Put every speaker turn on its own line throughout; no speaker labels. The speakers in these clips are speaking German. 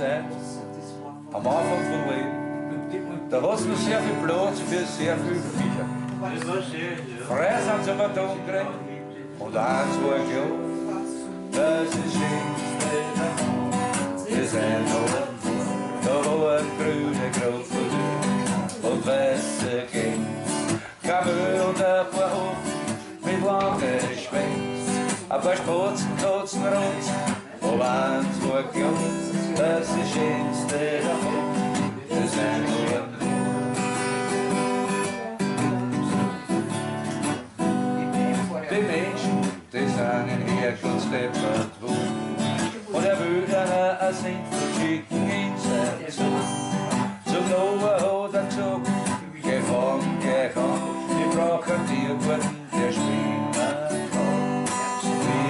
sein, am Anfang vom Leben, da hat es noch sehr viel Platz für sehr viele Viecher. Früher sind sie immer da gekriegt und eins war klar, das ist das Schönste daheim. Wir sind oben, da war ein grüner Krokodil und weiße Gänse, Kamel und ein paar Hofen mit langen Schwänzen, ein paar Spatzen, Katzen, Ranzen, aber eins war klar, das ist das Schönste daheim. Wir sind oben. Die Menschen, die sind in Herkunft deppert wo. Und will ihnen ein Sinnvoll schicken in sein Zug. Zum Noah hat er gesagt, geh fang, geh an, wir brauchen Tiergarten, der schwimmen kann.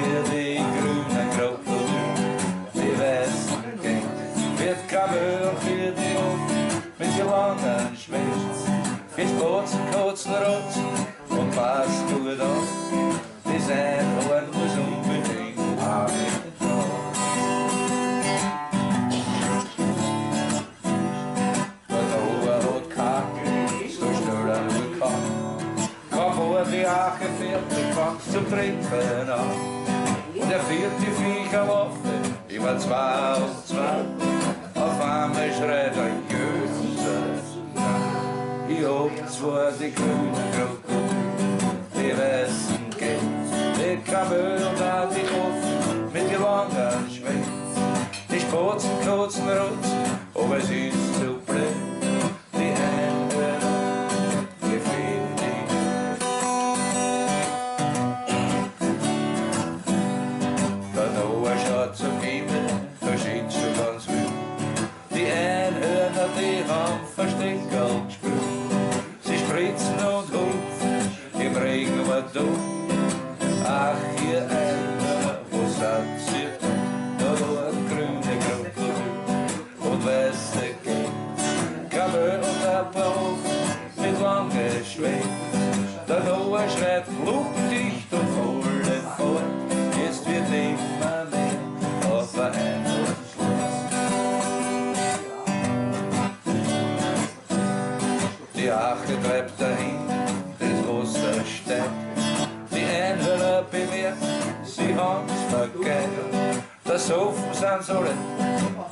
Wir die grünen Krokodil, die weißen Gänse, wird Kamel und für die Hofen mit den langen Schwänzen. Geht Spatzen, Katzen, Rotzen und passt gut an. Die sein Horn muss unbedingt auch nicht da. Der Noah hat Kacke, so schnell er nur kann. Kaum vor die Ache fertig, fangst zum Trinken an. Und der vierte Viecherwaffe, immer 2 und 2. Auf einmal schreit ein Jöse. Ich hab zwar die grünen Krokodil, die weißen Gänse, die Kamel und auch die Offen mit den langen Schwänzen, die Spatzen, Katzen, Rotzen, aber es ist zu blöd, die Hände gefällt nicht. Der Noah schaut zum Himmel, da steht schon ganz wild, die Einhörner, die haben Versteckerl gespielt. Spritzen und hupfen im Regen war dumm. Ach, ihr Einer, wo sind sie? Da war ein grüner Krokodil und weiße Gänse, Kamel und ein paar Hofen mit langen Schwänzen. Der Noah schreit fluchdicht und volle fort, jetzt wird nimmer mehr auf ein Einhorn. Die Ache treibt dahin, das Wasser steigt. Die Einhörner bemerken, sie haben's vergeigt. Das Ofen sind's alle,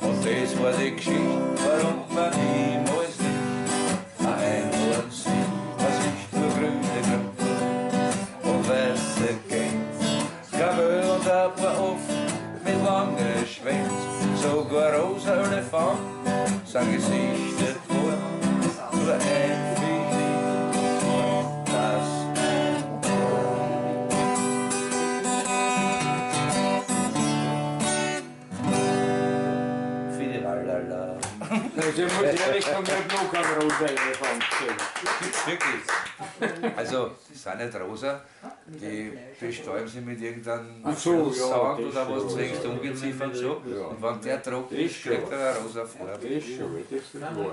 und das war die Geschichte, warum man niemals nicht ein Einhorn sieht. Was ich nur grüne Krokodil und weiße Gänse, Kamel und ein paar Ofen mit langen Schwänzen. Sogar rosa Elefanten sind gesichtet worden. Nur ein das Fidelalala.
Also muss ich ehrlich sagen, ich hab noch keinen rosa Elefant gesehen.
Gibt's wirklich? Also, die sind nicht rosa, die bestäuben sie mit irgendeinem Sound oder was zwingst Ungeziefer und so. Und wenn der trocken ist, kriegt er eine rosa Farbe.
Das ist schon, das ist wahr.